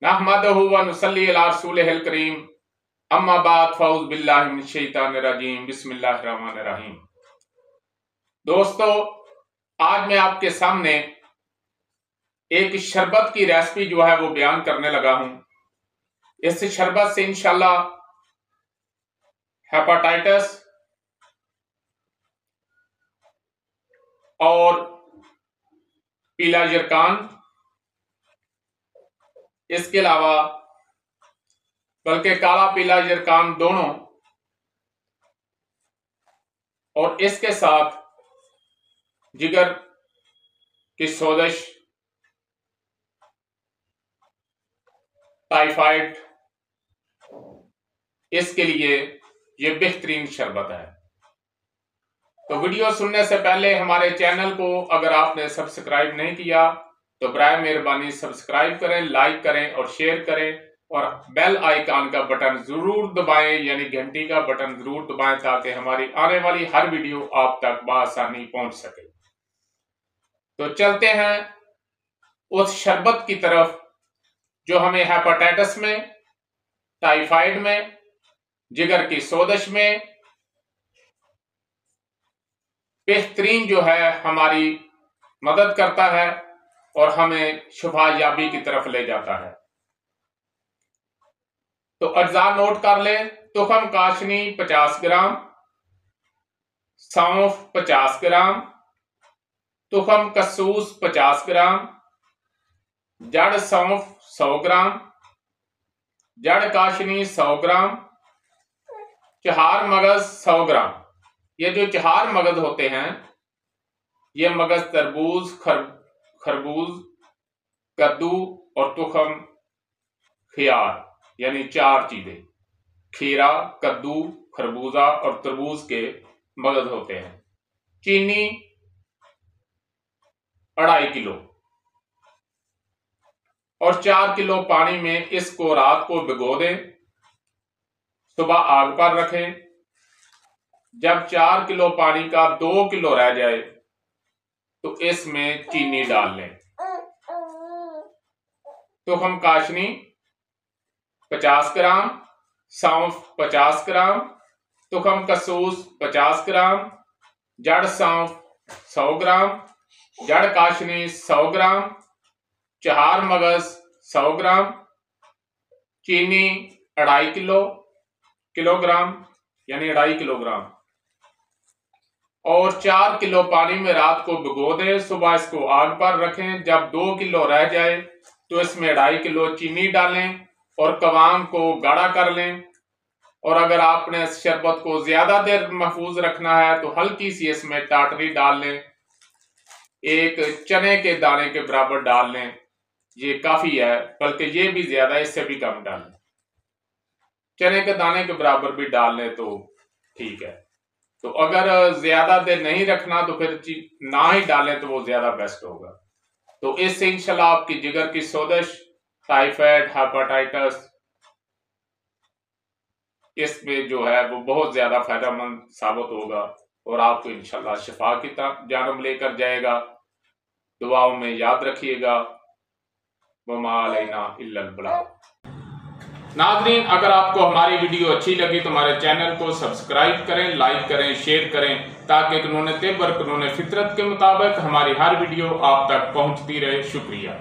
नहमदहु व नुसल्ली अला रसूलिहिल करीम, अम्मा बाद, फ़ऊज़ बिल्लाहि मिनश शैतानिर रजीम, बिस्मिल्लाहिर रहमानिर रहीम। दोस्तों, आज मैं आपके सामने एक शरबत की रेसिपी जो है वो बयान करने लगा हूं। इस शरबत से इंशाल्लाह हेपेटाइटिस और पीला यरकान, इसके अलावा बल्कि काला पीला यरकान दोनों, और इसके साथ जिगर की सोजिश, टाइफाइड, इसके लिए ये बेहतरीन शरबत है। तो वीडियो सुनने से पहले हमारे चैनल को अगर आपने सब्सक्राइब नहीं किया तो बराए मेहरबानी सब्सक्राइब करें, लाइक करें और शेयर करें, और बेल आइकन का बटन जरूर दबाएं, यानी घंटी का बटन जरूर दबाएं, ताकि हमारी आने वाली हर वीडियो आप तक बआसानी पहुंच सके। तो चलते हैं उस शरबत की तरफ जो हमें हेपेटाइटिस में, टाइफाइड में, जिगर की सोजिश में बेहतरीन जो है हमारी मदद करता है और हमें शिफायाबी की तरफ ले जाता है। तो अज्जा नोट कर ले। तुखम काशनी 50 ग्राम, सौंफ 50 ग्राम, तुखम कसूस 50 ग्राम, जड़ सौंफ 100 ग्राम, जड़ काशनी 100 ग्राम, चहार मगज 100 ग्राम। ये जो चहार मगज होते हैं ये मगज तरबूज, खरबूज, कद्दू और तुखम खियार, यानी 4 चीजें, खीरा, कद्दू, खरबूजा और तरबूज के मगज होते हैं। चीनी 2.5 किलो और 4 किलो पानी में इसको रात को भिगो दें, सुबह आग पर रखें। जब 4 किलो पानी का 2 किलो रह जाए तो इसमें चीनी डाल लें। तुखम काशनी 50 ग्राम, सौंफ 50 ग्राम, तुखम कसूस 50 ग्राम, जड़ सौंफ 100 ग्राम, जड़ काशनी 100 ग्राम, चहार मगज 100 ग्राम, चीनी 2.5 किलोग्राम, यानी 2.5 किलोग्राम, और 4 किलो पानी में रात को भिगो दें। सुबह इसको आग पर रखें। जब 2 किलो रह जाए तो इसमें 2.5 किलो चीनी डालें और कवाम को गाढ़ा कर लें। और अगर आपने इस शरबत को ज्यादा देर महफूज रखना है तो हल्की सी इसमें टाटरी डाल लें, एक चने के दाने के बराबर डाल लें, ये काफी है, बल्कि ये भी ज्यादा, इससे भी कम डालें। चने के दाने के बराबर भी डाल लें तो ठीक है। तो अगर ज्यादा देर नहीं रखना तो फिर ना ही डालें तो वो ज्यादा बेस्ट होगा। तो इससे इंशाल्लाह आपकी जिगर की सोजिश, टाइफाइड, हेपेटाइटिस, इसमें जो है वो बहुत ज्यादा फायदेमंद साबित होगा और आपको इंशाल्लाह शिफा की जानब लेकर जाएगा। दुआओं में याद रखिएगा। वमा अलैना इल्लल बलाग। नाज़रीन, अगर आपको हमारी वीडियो अच्छी लगी तो हमारे चैनल को सब्सक्राइब करें, लाइक करें, शेयर करें, ताकि कानून तिब और कानून फितरत के मुताबिक हमारी हर वीडियो आप तक पहुंचती रहे। शुक्रिया।